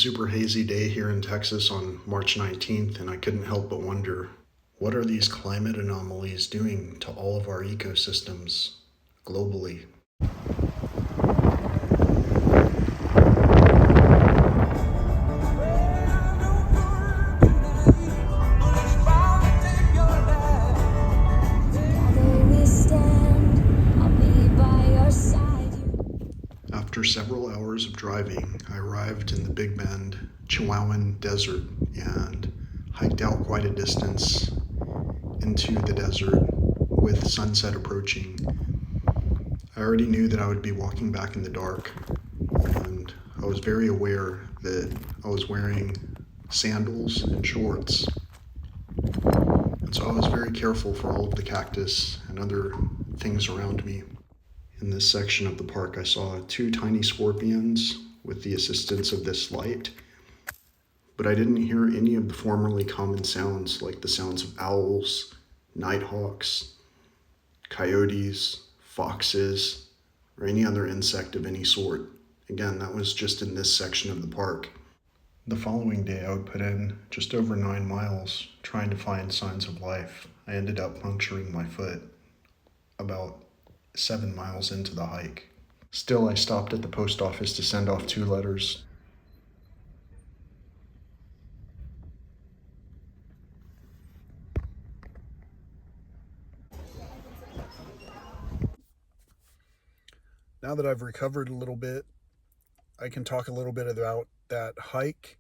super hazy day here in Texas on March 19th, and I couldn't help but wonder, what are these climate anomalies doing to all of our ecosystems globally? After several hours of driving, I arrived in the Big Bend Chihuahuan Desert and hiked out quite a distance into the desert with sunset approaching. I already knew that I would be walking back in the dark, and I was very aware that I was wearing sandals and shorts. And so I was very careful for all of the cactus and other things around me. In this section of the park, I saw two tiny scorpions with the assistance of this light, but I didn't hear any of the formerly common sounds like the sounds of owls, nighthawks, coyotes, foxes, or any other insect of any sort. Again, that was just in this section of the park. The following day, I would put in just over 9 miles trying to find signs of life. I ended up puncturing my foot about 7 miles into the hike. Still, I stopped at the post office to send off 2 letters. Now that I've recovered a little bit, I can talk a little bit about that hike.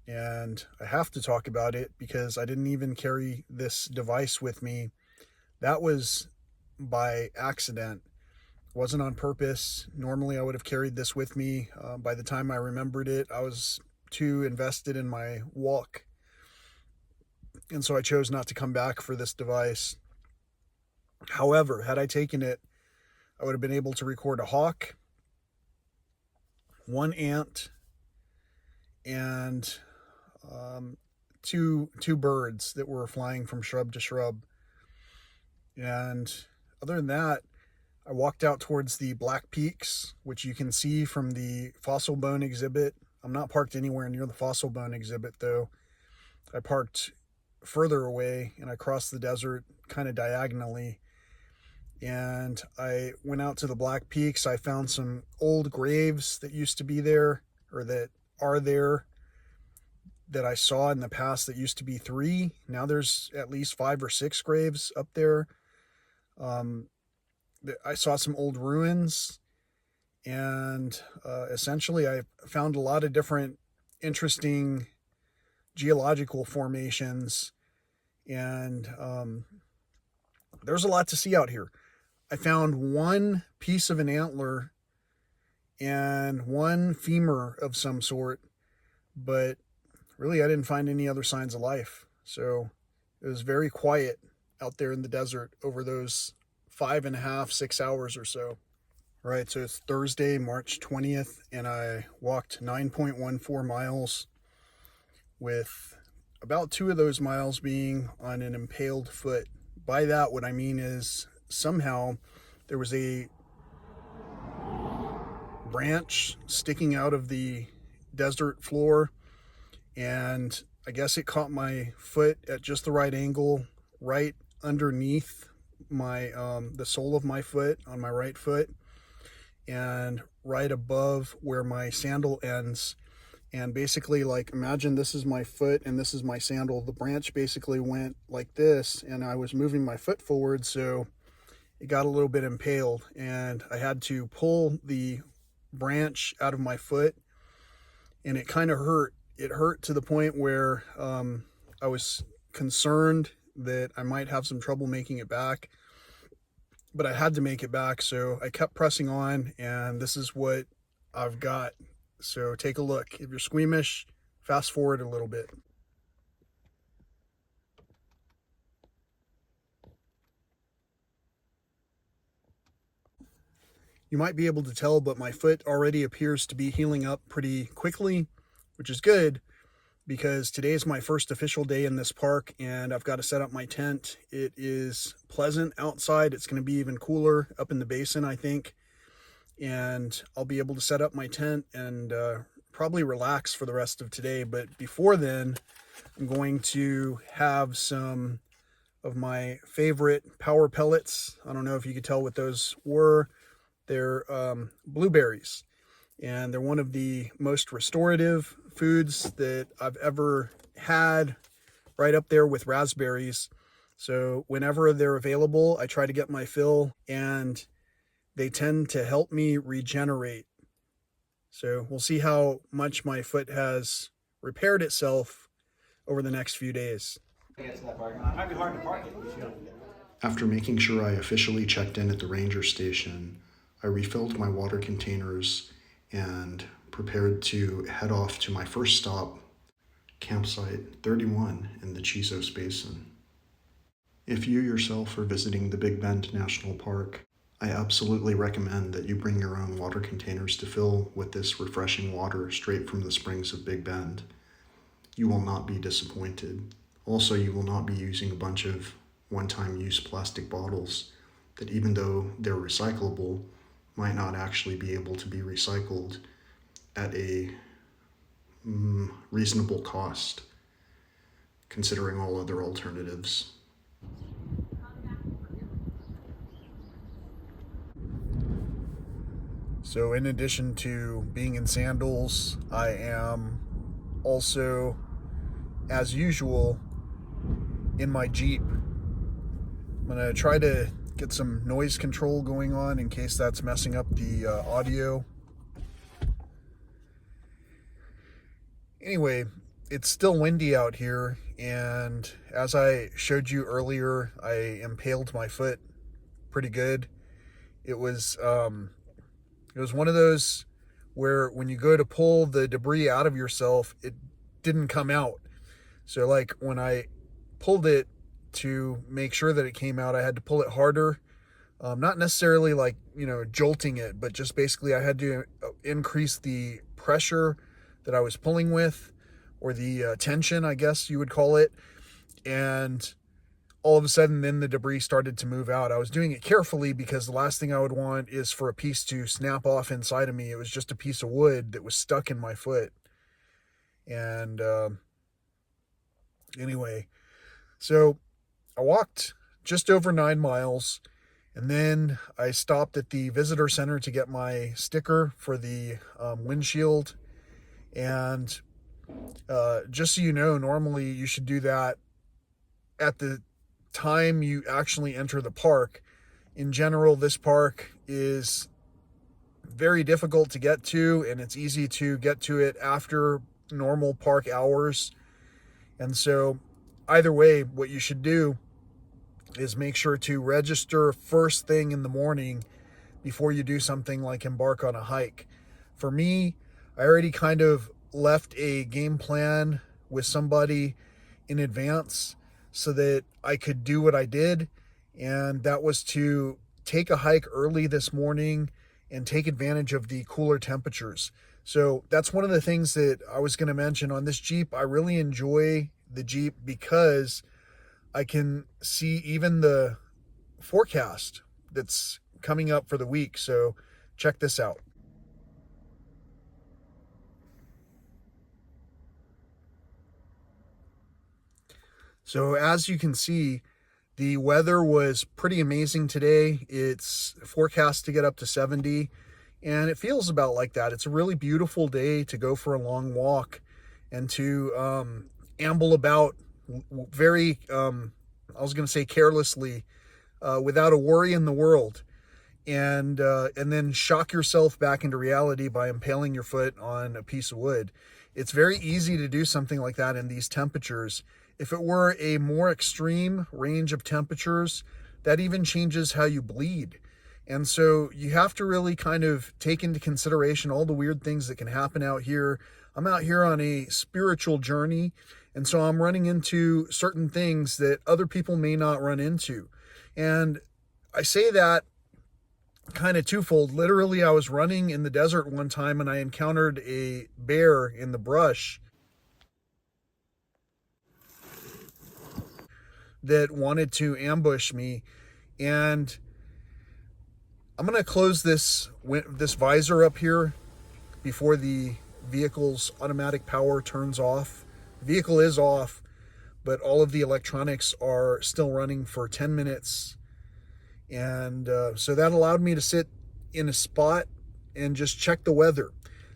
And I have to talk about it because I didn't even carry this device with me. That was by accident. It wasn't on purpose. Normally I would have carried this with me. By the time I remembered it, I was too invested in my walk. And so I chose not to come back for this device. However, had I taken it, I would have been able to record a hawk, 1 ant, and two birds that were flying from shrub to shrub. And other than that, I walked out towards the Black Peaks, which you can see from the fossil bone exhibit. I'm not parked anywhere near the fossil bone exhibit, though. I parked further away, and I crossed the desert kind of diagonally. And I went out to the Black Peaks. I found some old graves that used to be there, or that are there, that I saw in the past that used to be 3. Now there's at least 5 or 6 graves up there. I saw some old ruins, and essentially I found a lot of different interesting geological formations, and there's a lot to see out here. I found 1 piece of an antler and 1 femur of some sort, but really I didn't find any other signs of life. So it was very quiet out there in the desert over those 5.5, 6 hours or so. Right, so it's Thursday, March 20th, and I walked 9.14 miles, with about 2 of those miles being on an impaled foot. By that, what I mean is somehow there was a branch sticking out of the desert floor, and I guess it caught my foot at just the right angle, right underneath my the sole of my foot on my right foot, and right above where my sandal ends. And basically, like, imagine this is my foot and this is my sandal. The branch basically went like this, and I was moving my foot forward, so it got a little bit impaled, and I had to pull the branch out of my foot, and it kind of hurt. It hurt to the point where I was concerned that I might have some trouble making it back, but I had to make it back, so I kept pressing on, and this is what I've got. So take a look. If you're squeamish, fast forward a little bit. You might be able to tell, but my foot already appears to be healing up pretty quickly, which is good, because today is my first official day in this park, and I've got to set up my tent. It is pleasant outside. It's going to be even cooler up in the basin, I think. And I'll be able to set up my tent and probably relax for the rest of today. But before then, I'm going to have some of my favorite power pellets. I don't know if you could tell what those were. They're blueberries, and they're one of the most restorative foods that I've ever had, right up there with raspberries. So whenever they're available, I try to get my fill, and they tend to help me regenerate. So we'll see how much my foot has repaired itself over the next few days. After making sure I officially checked in at the ranger station, I refilled my water containers and prepared to head off to my first stop, campsite 31 in the Chisos Basin. If you yourself are visiting the Big Bend National Park, I absolutely recommend that you bring your own water containers to fill with this refreshing water straight from the springs of Big Bend. You will not be disappointed. Also, you will not be using a bunch of one-time use plastic bottles that, even though they're recyclable, might not actually be able to be recycled at a reasonable cost, considering all other alternatives. So in addition to being in sandals, I am also, as usual, in my Jeep. I'm going to try to get some noise control going on in case that's messing up the audio. Anyway, it's still windy out here, and as I showed you earlier, I impaled my foot pretty good. It was one of those where when you go to pull the debris out of yourself, it didn't come out. So like when I pulled it to make sure that it came out, I had to pull it harder. Not necessarily like, jolting it, but just basically I had to increase the pressure that I was pulling with, or the tension, I guess you would call it. And all of a sudden, then the debris started to move out. I was doing it carefully because the last thing I would want is for a piece to snap off inside of me. It was just a piece of wood that was stuck in my foot. And anyway, so I walked just over 9 miles, and then I stopped at the visitor center to get my sticker for the windshield. And just so you know, normally you should do that at the time you actually enter the park. In general, this park is very difficult to get to, and it's easy to get to it after normal park hours. And so either way, what you should do is make sure to register first thing in the morning before you do something like embark on a hike. For me, I already kind of left a game plan with somebody in advance so that I could do what I did, and that was to take a hike early this morning and take advantage of the cooler temperatures. So that's one of the things that I was going to mention on this Jeep. I really enjoy the Jeep because I can see even the forecast that's coming up for the week. So check this out. So as you can see, the weather was pretty amazing today. It's forecast to get up to 70, and it feels about like that. It's a really beautiful day to go for a long walk and to amble about very, I was going to say carelessly, without a worry in the world. And then shock yourself back into reality by impaling your foot on a piece of wood. It's very easy to do something like that in these temperatures. If it were a more extreme range of temperatures, that even changes how you bleed. And so you have to really kind of take into consideration all the weird things that can happen out here. I'm out here on a spiritual journey, and so I'm running into certain things that other people may not run into. And I say that kind of twofold. Literally, I was running in the desert one time and I encountered a bear in the brush that wanted to ambush me. And I'm going to close this visor up here before the vehicle's automatic power turns off. The vehicle is off, but all of the electronics are still running for 10 minutes. And so that allowed me to sit in a spot and just check the weather.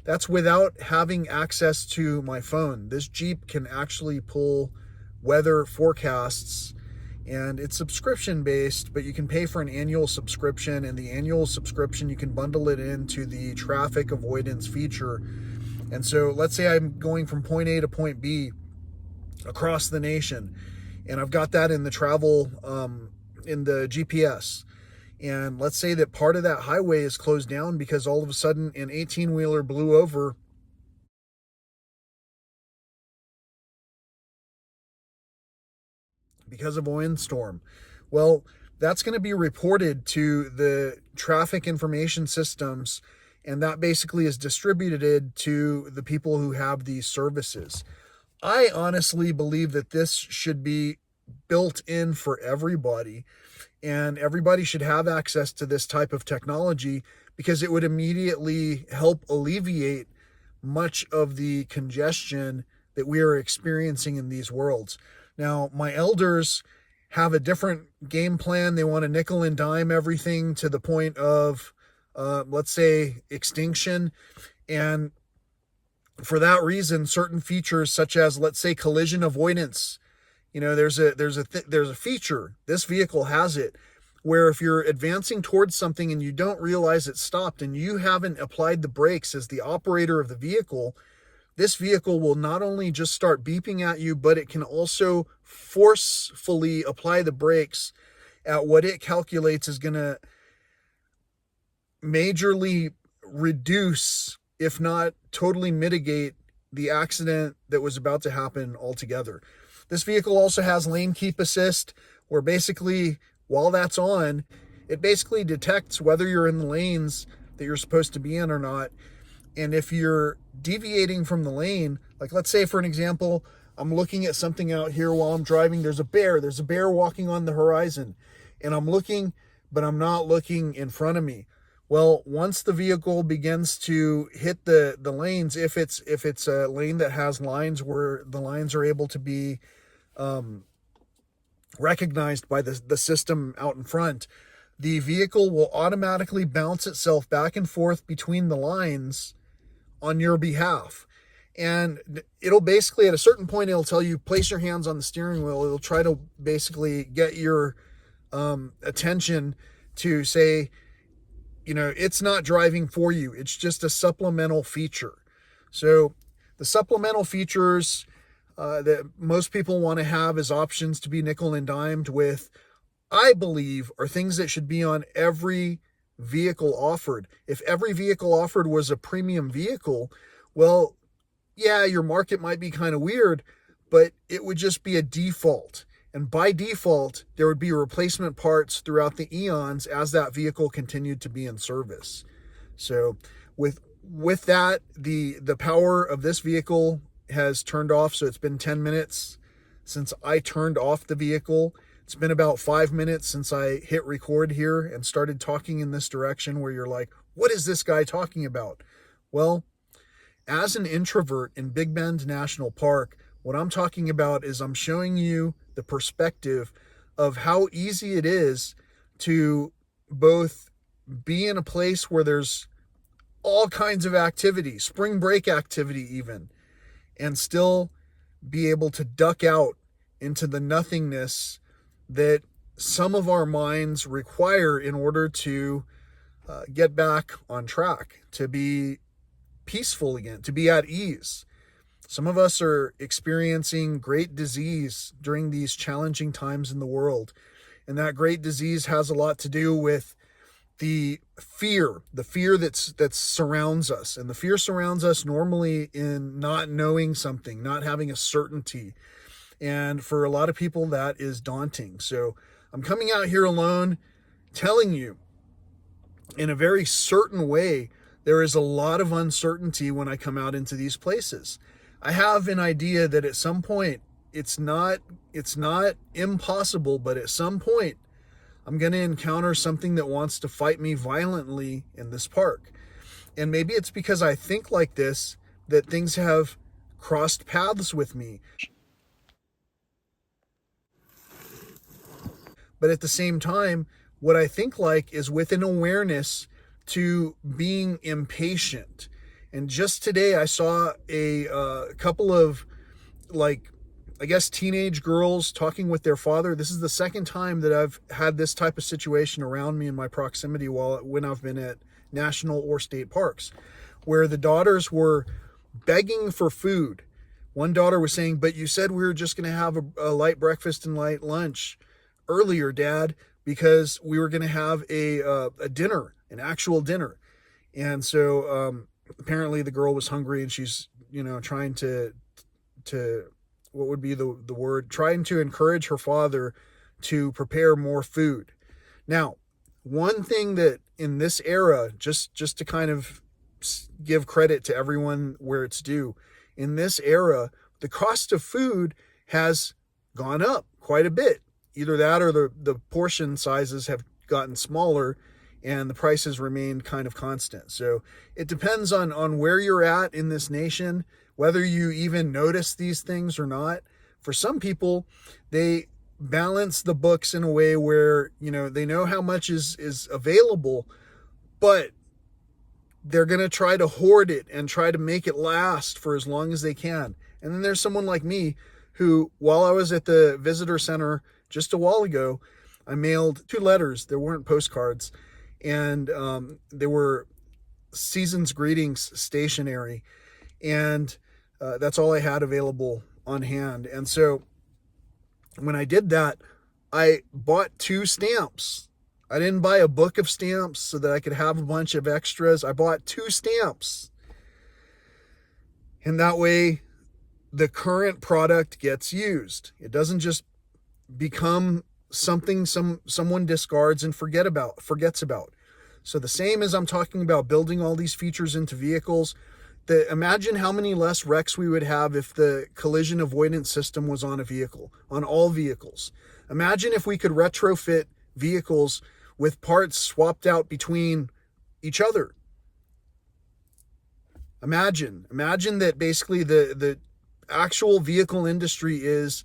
That's without having access to my phone. This Jeep can actually pull weather forecasts, and it's subscription based, but you can pay for an annual subscription, and the annual subscription, you can bundle it into the traffic avoidance feature. And so let's say I'm going from point A to point B across the nation, and I've got that in the travel, in the GPS. And let's say that part of that highway is closed down because all of a sudden an 18-wheeler blew over because of a windstorm. Well, that's going to be reported to the traffic information systems, and that basically is distributed to the people who have these services. I honestly believe that this should be built in for everybody, and everybody should have access to this type of technology because it would immediately help alleviate much of the congestion that we are experiencing in these worlds. Now, my elders have a different game plan. They want to nickel and dime everything to the point of, let's say, extinction. And for that reason, certain features such as, let's say, collision avoidance, there's a feature, this vehicle has it, where if you're advancing towards something and you don't realize it stopped and you haven't applied the brakes as the operator of the vehicle, this vehicle will not only just start beeping at you, but it can also forcefully apply the brakes at what it calculates is going to majorly reduce, if not totally mitigate, the accident that was about to happen altogether. This vehicle also has lane keep assist, where basically, while that's on, it basically detects whether you're in the lanes that you're supposed to be in or not. And if you're deviating from the lane, like let's say for an example, I'm looking at something out here while I'm driving, there's a bear walking on the horizon, and I'm looking, but I'm not looking in front of me. Well, once the vehicle begins to hit the lanes, if it's a lane that has lines where the lines are able to be recognized by the system out in front, the vehicle will automatically bounce itself back and forth between the lines on your behalf. And it'll basically, at a certain point, it'll tell you, place your hands on the steering wheel. It'll try to basically get your attention to say, it's not driving for you. It's just a supplemental feature. So the supplemental features that most people want to have as options to be nickel and dimed with, I believe, are things that should be on every vehicle offered. If every vehicle offered was a premium vehicle, well, yeah, your market might be kind of weird, but it would just be a default. And by default, there would be replacement parts throughout the eons as that vehicle continued to be in service. So with that, the power of this vehicle has turned off. So it's been 10 minutes since I turned off the vehicle. It's been about 5 minutes since I hit record here and started talking in this direction where you're like, what is this guy talking about? Well, as an introvert in Big Bend National Park, what I'm talking about is I'm showing you the perspective of how easy it is to both be in a place where there's all kinds of activity, spring break activity even, and still be able to duck out into the nothingness that some of our minds require in order to get back on track, to be peaceful again, to be at ease. Some of us are experiencing great disease during these challenging times in the world. And that great disease has a lot to do with the fear that surrounds us. And the fear surrounds us normally in not knowing something, not having a certainty. And for a lot of people, that is daunting. So I'm coming out here alone, telling you in a very certain way, there is a lot of uncertainty when I come out into these places. I have an idea that at some point, it's not impossible, but at some point, I'm going to encounter something that wants to fight me violently in this park. And maybe it's because I think like this that things have crossed paths with me. But at the same time, what I think like is with an awareness to being impatient. And just today, I saw a couple of, like, I guess, teenage girls talking with their father. This is the second time that I've had this type of situation around me in my proximity when I've been at national or state parks, where the daughters were begging for food. One daughter was saying, "But you said we were just going to have a light breakfast and light lunch earlier, Dad, because we were going to have a dinner, an actual dinner." And so apparently the girl was hungry, and she's, trying to what would be the word, trying to encourage her father to prepare more food. Now, one thing that in this era, just to kind of give credit to everyone where it's due, in this era, the cost of food has gone up quite a bit. Either that or the portion sizes have gotten smaller and the prices remain kind of constant. So it depends on where you're at in this nation, whether you even notice these things or not. For some people, they balance the books in a way where, they know how much is available, but they're going to try to hoard it and try to make it last for as long as they can. And then there's someone like me who, while I was at the visitor center just a while ago, I mailed 2 letters. There weren't postcards, and they were season's greetings stationery, and that's all I had available on hand. And so when I did that, I bought 2 stamps. I didn't buy a book of stamps so that I could have a bunch of extras. I bought 2 stamps. And that way, the current product gets used. It doesn't just become something someone discards and forgets about. So the same as I'm talking about building all these features into vehicles, imagine how many less wrecks we would have if the collision avoidance system was on a vehicle, on all vehicles. Imagine if we could retrofit vehicles with parts swapped out between each other. Imagine that basically the actual vehicle industry is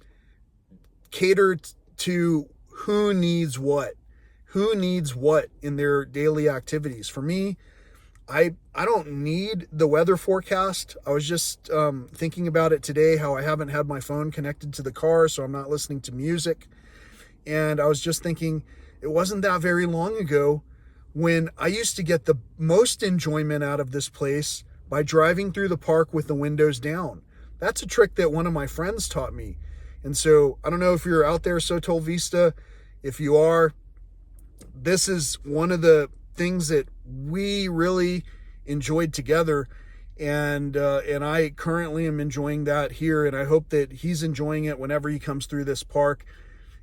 catered to who needs what in their daily activities. For me, I don't need the weather forecast. I was just thinking about it today, how I haven't had my phone connected to the car, so I'm not listening to music. And I was just thinking, it wasn't that very long ago when I used to get the most enjoyment out of this place by driving through the park with the windows down. That's a trick that one of my friends taught me. And so I don't know if you're out there, Sotol Vista. If you are, this is one of the things that we really enjoyed together. And I currently am enjoying that here. And I hope that he's enjoying it whenever he comes through this park.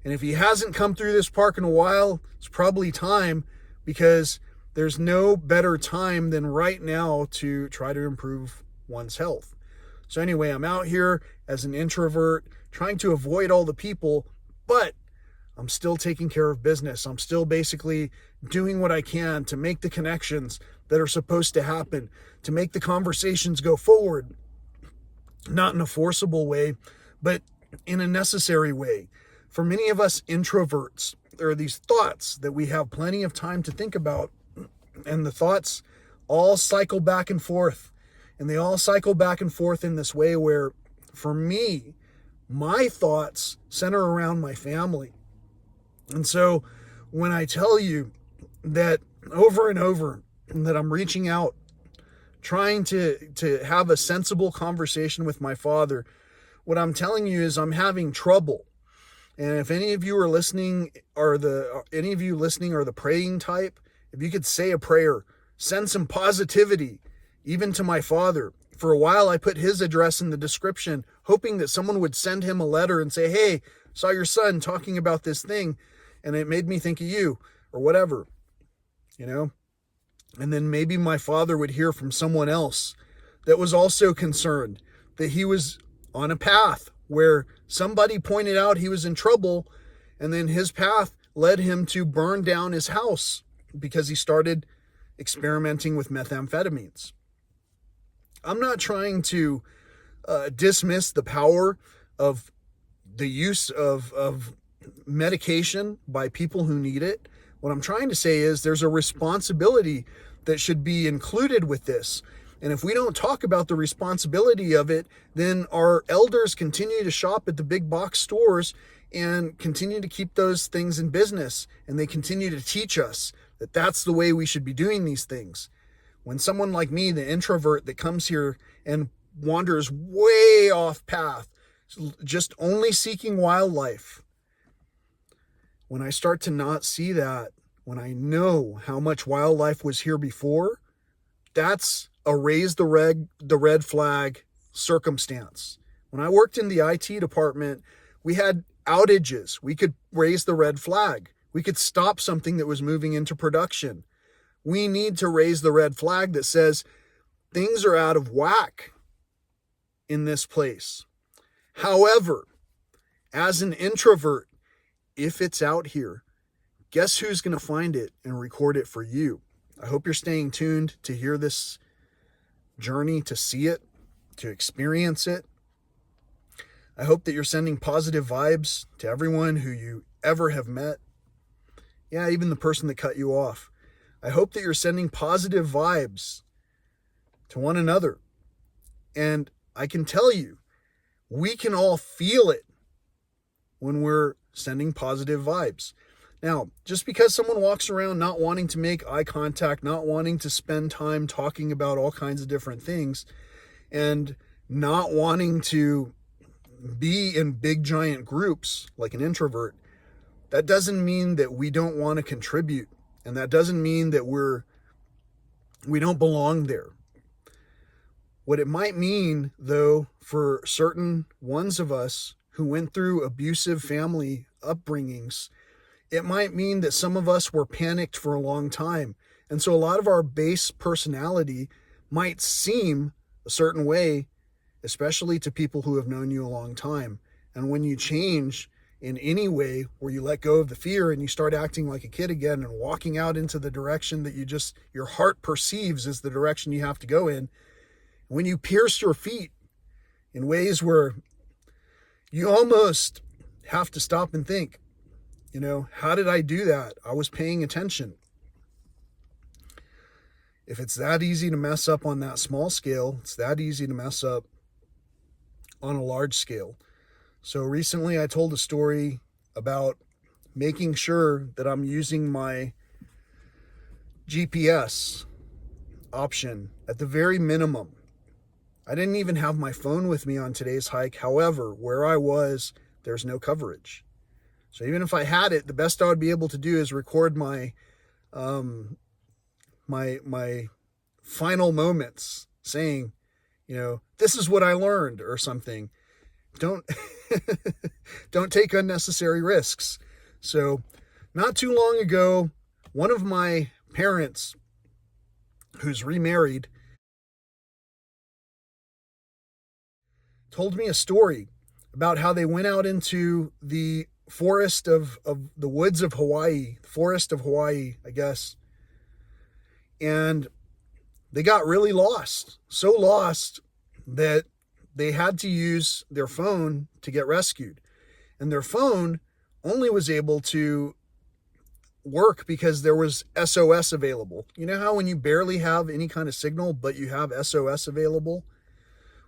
And if he hasn't come through this park in a while, it's probably time, because there's no better time than right now to try to improve one's health. So anyway, I'm out here as an introvert, trying to avoid all the people, but I'm still taking care of business. I'm still basically doing what I can to make the connections that are supposed to happen, to make the conversations go forward, not in a forcible way, but in a necessary way. For many of us introverts, there are these thoughts that we have plenty of time to think about, and the thoughts all cycle back and forth. And they all cycle back and forth in this way where, for me, my thoughts center around my family. And so when I tell you that over and over that I'm reaching out, trying to have a sensible conversation with my father, what I'm telling you is I'm having trouble. And if any of you are listening, are the praying type, if you could say a prayer, send some positivity, even to my father. For a while, I put his address in the description, hoping that someone would send him a letter and say, "Hey, saw your son talking about this thing, and it made me think of you," or whatever, And then maybe my father would hear from someone else that was also concerned that he was on a path where somebody pointed out he was in trouble, and then his path led him to burn down his house because he started experimenting with methamphetamines. I'm not trying to dismiss the power of the use of medication by people who need it. What I'm trying to say is there's a responsibility that should be included with this. And if we don't talk about the responsibility of it, then our elders continue to shop at the big box stores and continue to keep those things in business. And they continue to teach us that that's the way we should be doing these things. When someone like me, the introvert that comes here and wanders way off path, just only seeking wildlife, when I start to not see that, when I know how much wildlife was here before, that's a raise the red flag circumstance. When I worked in the IT department, we had outages. We could raise the red flag. We could stop something that was moving into production. We need to raise the red flag that says things are out of whack in this place. However, as an introvert, if it's out here, guess who's going to find it and record it for you? I hope you're staying tuned to hear this journey, to see it, to experience it. I hope that you're sending positive vibes to everyone who you ever have met. Yeah, even the person that cut you off. I hope that you're sending positive vibes to one another. And I can tell you, we can all feel it when we're sending positive vibes. Now, just because someone walks around not wanting to make eye contact, not wanting to spend time talking about all kinds of different things, and not wanting to be in big giant groups like an introvert, that doesn't mean that we don't want to contribute. And that doesn't mean that we don't belong there. What it might mean, though, for certain ones of us who went through abusive family upbringings, it might mean that some of us were panicked for a long time. And so a lot of our base personality might seem a certain way, especially to people who have known you a long time. And when you change in any way where you let go of the fear and you start acting like a kid again and walking out into the direction that your heart perceives as the direction you have to go in, when you pierce your feet in ways where you almost have to stop and think, how did I do that? I was paying attention. If it's that easy to mess up on that small scale, it's that easy to mess up on a large scale. So recently I told a story about making sure that I'm using my GPS option at the very minimum. I didn't even have my phone with me on today's hike. However, where I was, there's no coverage. So even if I had it, the best I would be able to do is record my my final moments saying, this is what I learned or something. Don't take unnecessary risks. So not too long ago, one of my parents who's remarried told me a story about how they went out into the forest of the woods of Hawaii, forest of Hawaii, I guess. And they got really lost, so lost that they had to use their phone to get rescued. And their phone only was able to work because there was SOS available. You know how when you barely have any kind of signal, but you have SOS available?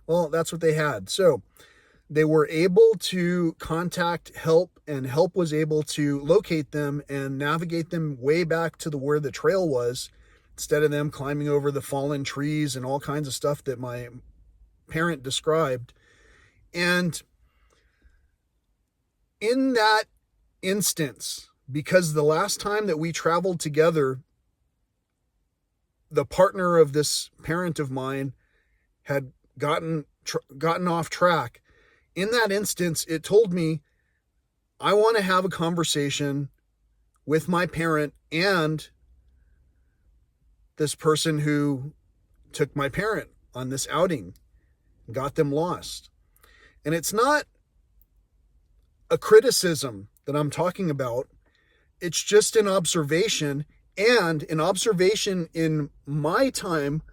Well, that's what they had. So they were able to contact help, and help was able to locate them and navigate them way back to where the trail was, instead of them climbing over the fallen trees and all kinds of stuff that my parent described. And in that instance, because the last time that we traveled together, the partner of this parent of mine had gotten off track. In that instance, it told me, I want to have a conversation with my parent and this person who took my parent on this outing, got them lost. And it's not a criticism that I'm talking about. It's just an observation, and an observation in my time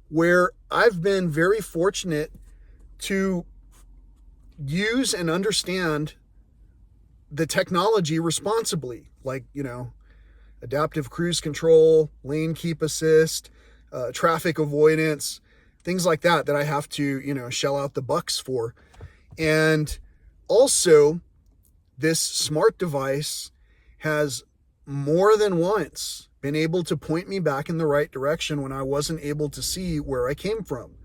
where I've been very fortunate to use and understand the technology responsibly, like, adaptive cruise control, lane keep assist, traffic avoidance, things like that I have to, shell out the bucks for. And also, this smart device has more than once been able to point me back in the right direction when I wasn't able to see where I came from.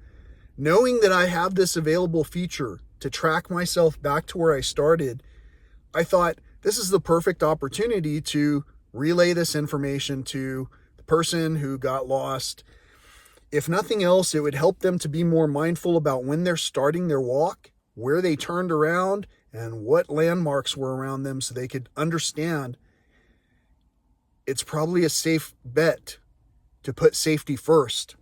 Knowing that I have this available feature to track myself back to where I started, I thought this is the perfect opportunity to relay this information to the person who got lost. If nothing else, it would help them to be more mindful about when they're starting their walk, where they turned around, and what landmarks were around them, so they could understand it's probably a safe bet to put safety first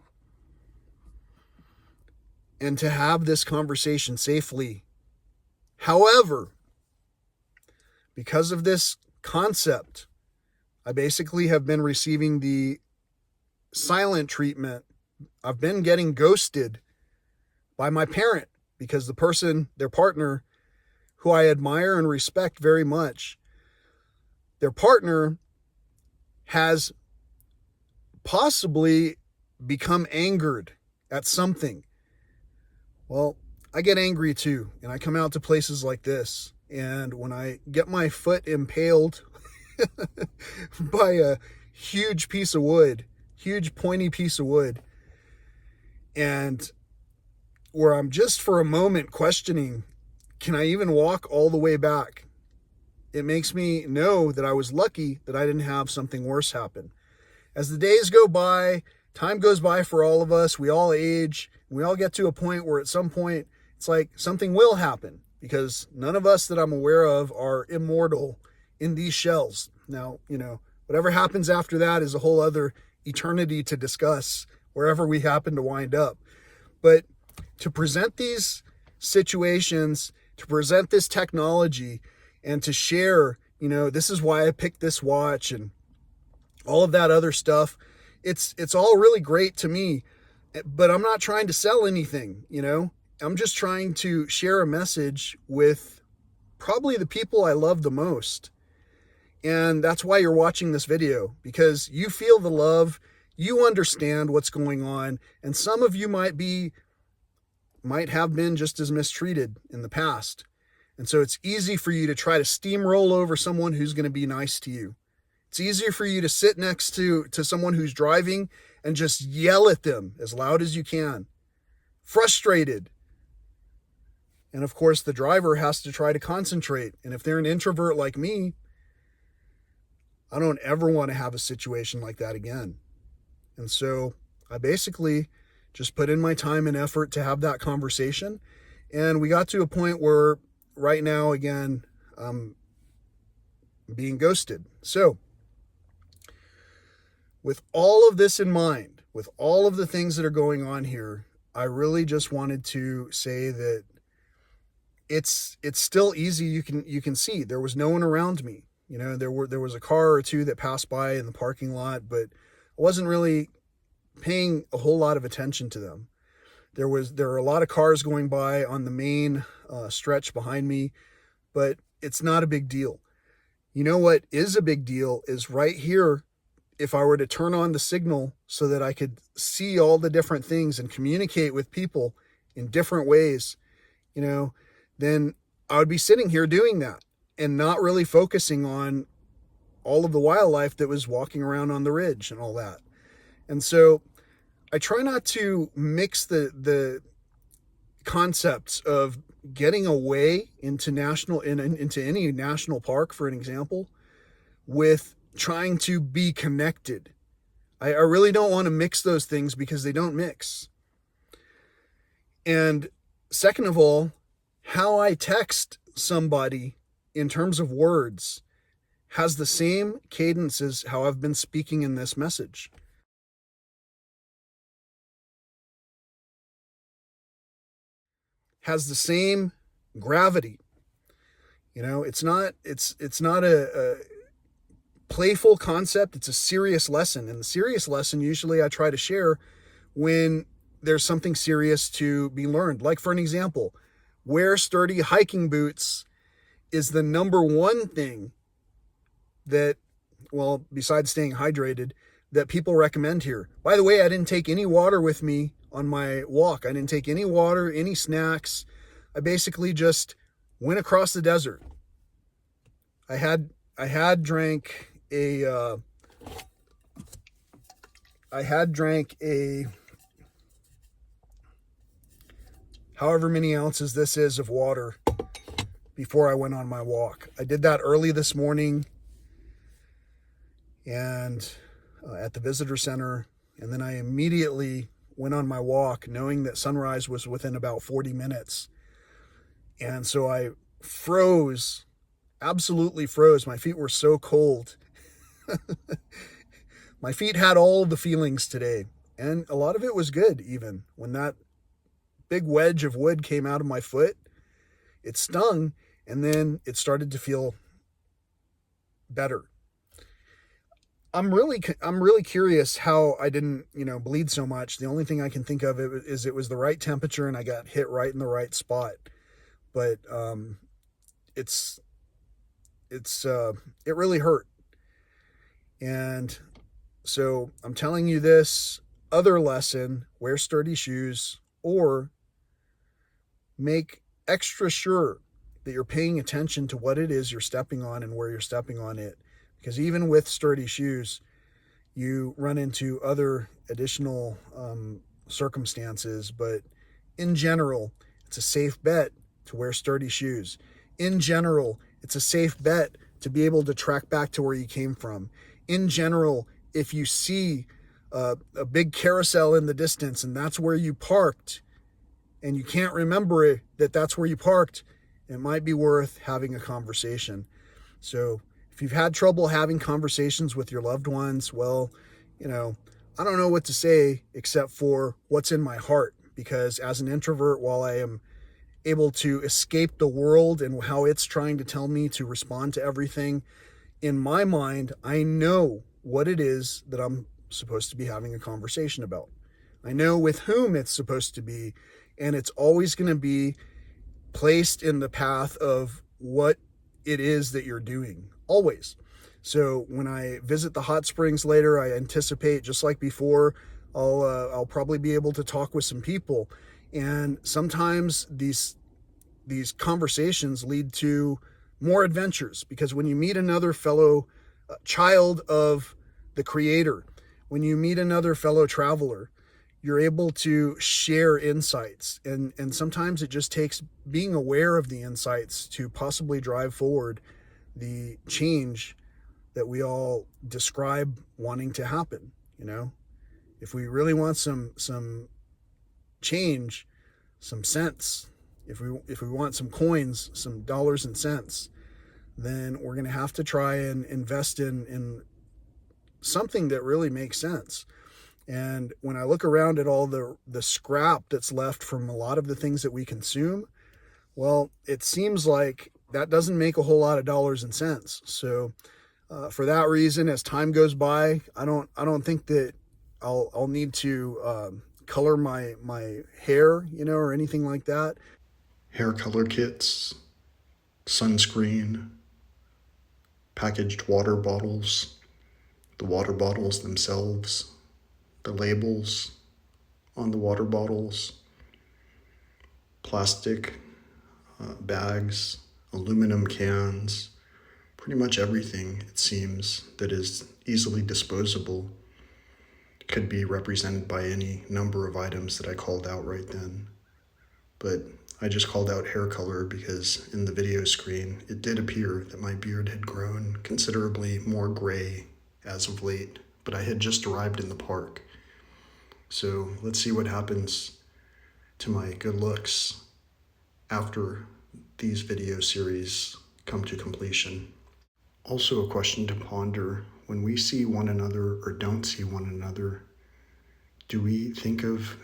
and to have this conversation safely. However, because of this concept, I basically have been receiving the silent treatment. I've been getting ghosted by my parent because the person, their partner, who I admire and respect very much, their partner has possibly become angered at something. Well, I get angry too, and I come out to places like this, and when I get my foot impaled by a huge piece of wood, huge pointy piece of wood, and where I'm just for a moment questioning, can I even walk all the way back? It makes me know that I was lucky that I didn't have something worse happen. As the days go by, time goes by for all of us, we all age, we all get to a point where at some point it's like something will happen, because none of us that I'm aware of are immortal in these shells. Now, whatever happens after that is a whole other eternity to discuss wherever we happen to wind up. But to present these situations, to present this technology, and to share, this is why I picked this watch and all of that other stuff, it's all really great to me, but I'm not trying to sell anything, I'm just trying to share a message with probably the people I love the most. And that's why you're watching this video, because you feel the love, you understand what's going on, and some of you might have been just as mistreated in the past. And so it's easy for you to try to steamroll over someone who's going to be nice to you. It's easier for you to sit next to someone who's driving and just yell at them as loud as you can, frustrated. And of course, the driver has to try to concentrate. And if they're an introvert like me, I don't ever want to have a situation like that again. And so I basically just put in my time and effort to have that conversation. And we got to a point where right now, again, I'm being ghosted. So with all of this in mind, with all of the things that are going on here, I really just wanted to say that it's still easy. You can see there was no one around me. There was a car or two that passed by in the parking lot, but I wasn't really paying a whole lot of attention to them. There are a lot of cars going by on the main stretch behind me, but it's not a big deal. You know what is a big deal is right here. If I were to turn on the signal so that I could see all the different things and communicate with people in different ways, then I would be sitting here doing that and not really focusing on all of the wildlife that was walking around on the ridge and all that. And so I try not to mix the concepts of getting away into any national park, for an example, with trying to be connected. I really don't want to mix those things because they don't mix. And second of all, how I text somebody in terms of words has the same cadence as how I've been speaking in this message. Has the same gravity. It's not a playful concept. It's a serious lesson. And the serious lesson usually I try to share when there's something serious to be learned. Like, for an example, wear sturdy hiking boots is the number one thing that, well, besides staying hydrated, that people recommend here. By the way, I didn't take any water with me on my walk. I didn't take any water, any snacks. I basically just went across the desert. I had drank a however many ounces this is of water before I went on my walk. I did that early this morning and at the visitor center, and then I immediately went on my walk knowing that sunrise was within about 40 minutes. And so I froze, absolutely froze. My feet were so cold. My feet had all the feelings today, and a lot of it was good. Even when that big wedge of wood came out of my foot, it stung, and then it started to feel better. I'm really curious how I didn't, bleed so much. The only thing I can think of is it was the right temperature and I got hit right in the right spot. But it really hurt. And so I'm telling you this other lesson: wear sturdy shoes, or make extra sure that you're paying attention to what it is you're stepping on and where you're stepping on it. Because even with sturdy shoes, you run into other additional circumstances. But in general, it's a safe bet to wear sturdy shoes. In general, it's a safe bet to be able to track back to where you came from. In general, if you see a big carousel in the distance and that's where you parked, and you can't remember that that's where you parked, it might be worth having a conversation. So if you've had trouble having conversations with your loved ones, well, I don't know what to say except for what's in my heart. Because as an introvert, while I am able to escape the world and how it's trying to tell me to respond to everything, in my mind, I know what it is that I'm supposed to be having a conversation about. I know with whom it's supposed to be, and it's always going to be placed in the path of what it is that you're doing. Always. So when I visit the hot springs later, I anticipate, just like before, I'll probably be able to talk with some people. And sometimes these conversations lead to more adventures, because when you meet another fellow child of the Creator, when you meet another fellow traveler, you're able to share insights. And sometimes it just takes being aware of the insights to possibly drive forward the change that we all describe wanting to happen. If we really want some change, some sense, if we want some coins, some dollars and cents, then we're going to have to try and invest in something that really makes sense. And when I look around at all the scrap that's left from a lot of the things that we consume, well, it seems like that doesn't make a whole lot of dollars and cents. So for that reason, as time goes by, I don't think that I'll need to color my hair, or anything like that. Hair color kits, sunscreen, packaged water bottles, the water bottles themselves, the labels on the water bottles, plastic bags, aluminum cans, pretty much everything, it seems, that is easily disposable could be represented by any number of items that I called out right then. But I just called out hair color because in the video screen, it did appear that my beard had grown considerably more gray as of late, but I had just arrived in the park. So let's see what happens to my good looks after these video series come to completion. Also a question to ponder: when we see one another or don't see one another, do we think of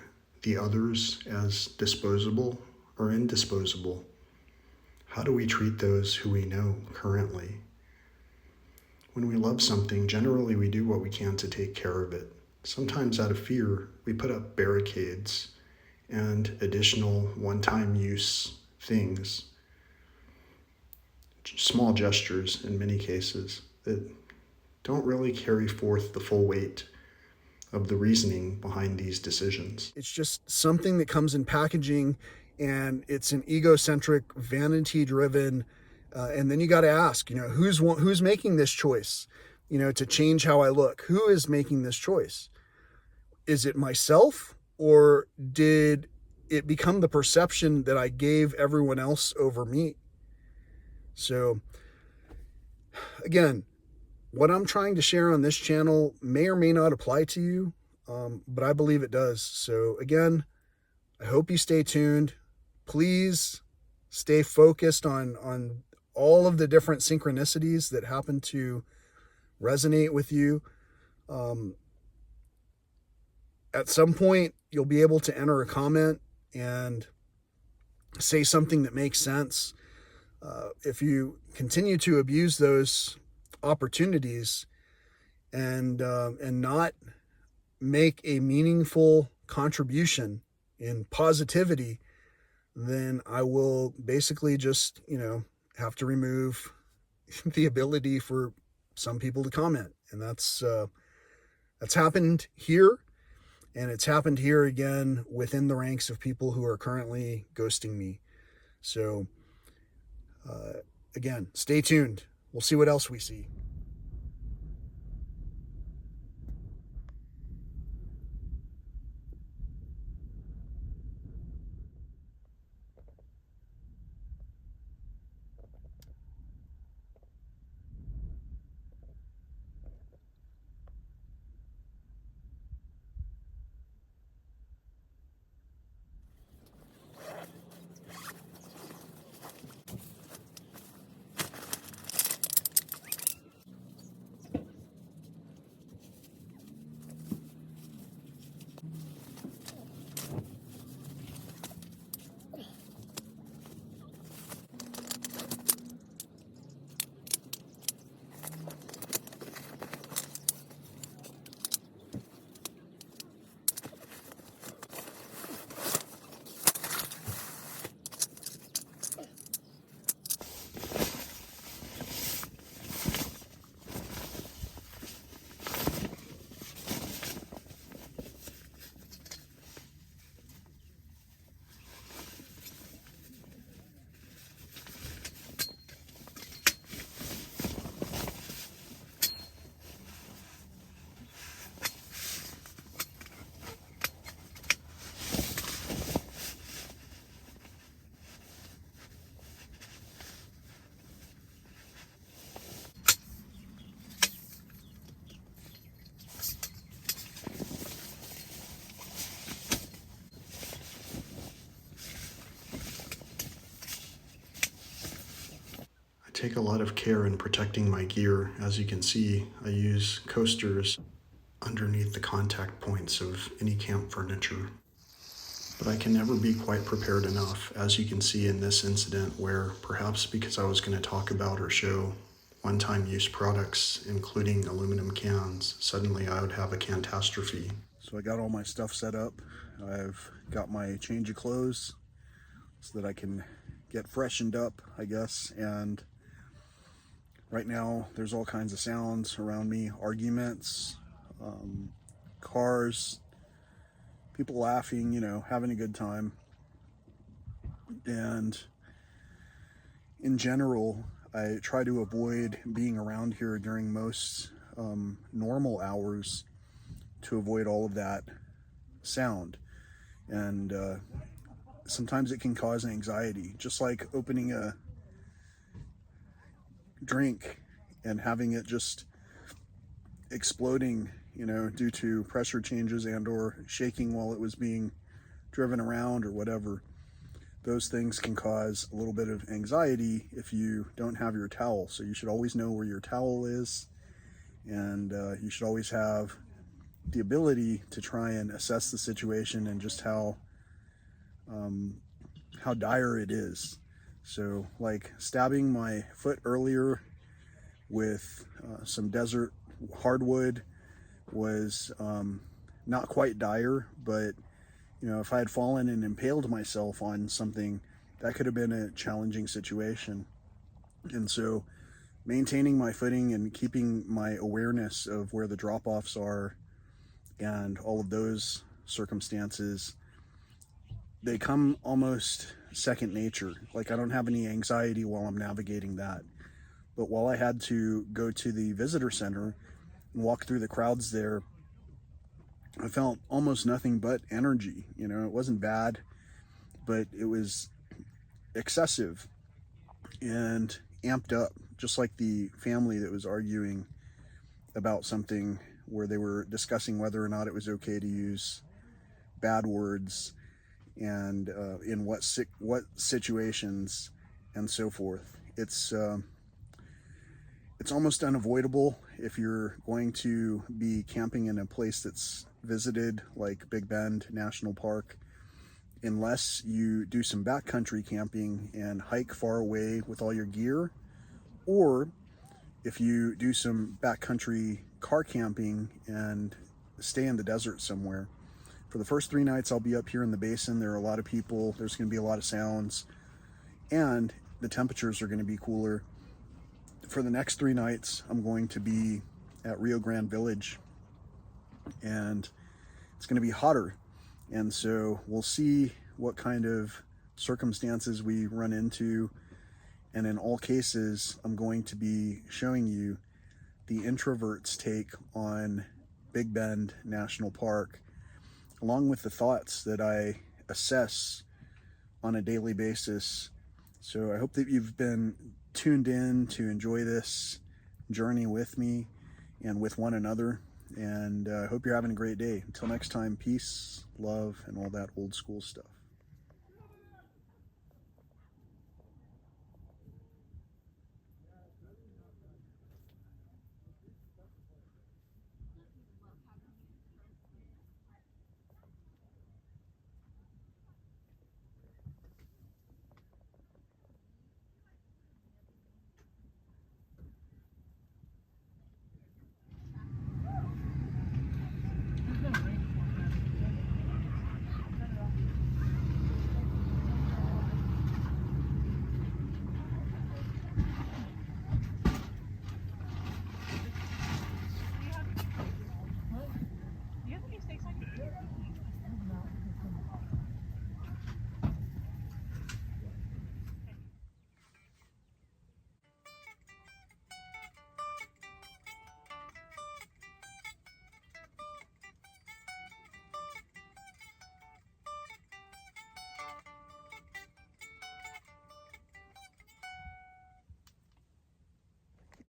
the others as disposable or indisposable? How do we treat those who we know currently? When we love something, generally we do what we can to take care of it. Sometimes out of fear, we put up barricades and additional one-time use things, small gestures in many cases, that don't really carry forth the full weight of the reasoning behind these decisions. It's just something that comes in packaging, and it's an egocentric, vanity-driven. And then you got to ask, who's making this choice, to change how I look? Who is making this choice? Is it myself, or did it become the perception that I gave everyone else over me? So, again, what I'm trying to share on this channel may or may not apply to you, but I believe it does. So, again, I hope you stay tuned. Please stay focused on all of the different synchronicities that happen to resonate with you. At some point, you'll be able to enter a comment and say something that makes sense. If you continue to abuse those opportunities and not make a meaningful contribution in positivity, then I will basically just, have to remove the ability for some people to comment. And that's happened here. And it's happened here again within the ranks of people who are currently ghosting me. So, again, stay tuned. We'll see what else we see. I take a lot of care in protecting my gear. As you can see, I use coasters underneath the contact points of any camp furniture. But I can never be quite prepared enough, as you can see in this incident where, perhaps because I was going to talk about or show one-time use products, including aluminum cans, suddenly I would have a catastrophe. So I got all my stuff set up. I've got my change of clothes so that I can get freshened up, I guess. And right now there's all kinds of sounds around me, arguments, cars, people laughing, having a good time. And in general, I try to avoid being around here during most normal hours to avoid all of that sound. And sometimes it can cause anxiety, just like opening a drink and having it just exploding, due to pressure changes and or shaking while it was being driven around or whatever. Those things can cause a little bit of anxiety if you don't have your towel. So you should always know where your towel is, and you should always have the ability to try and assess the situation and just how dire it is. So, like stabbing my foot earlier with some desert hardwood was not quite dire, but if I had fallen and impaled myself on something, that could have been a challenging situation. And so maintaining my footing and keeping my awareness of where the drop-offs are and all of those circumstances, they come almost second nature. Like, I don't have any anxiety while I'm navigating that. But while I had to go to the visitor center and walk through the crowds there, I felt almost nothing but energy. It wasn't bad, but it was excessive and amped up, just like the family that was arguing about something where they were discussing whether or not it was okay to use bad words and in what situations and so forth. It's almost unavoidable if you're going to be camping in a place that's visited, like Big Bend National Park, unless you do some backcountry camping and hike far away with all your gear, or if you do some backcountry car camping and stay in the desert somewhere. For the first 3 nights, I'll be up here in the basin. There are a lot of people. There's going to be a lot of sounds, and the temperatures are going to be cooler. For the next 3 nights, I'm going to be at Rio Grande Village, and it's going to be hotter. And so we'll see what kind of circumstances we run into. And in all cases, I'm going to be showing you the introvert's take on Big Bend National Park, along with the thoughts that I assess on a daily basis. So I hope that you've been tuned in to enjoy this journey with me and with one another. And I hope you're having a great day. Until next time, peace, love, and all that old school stuff.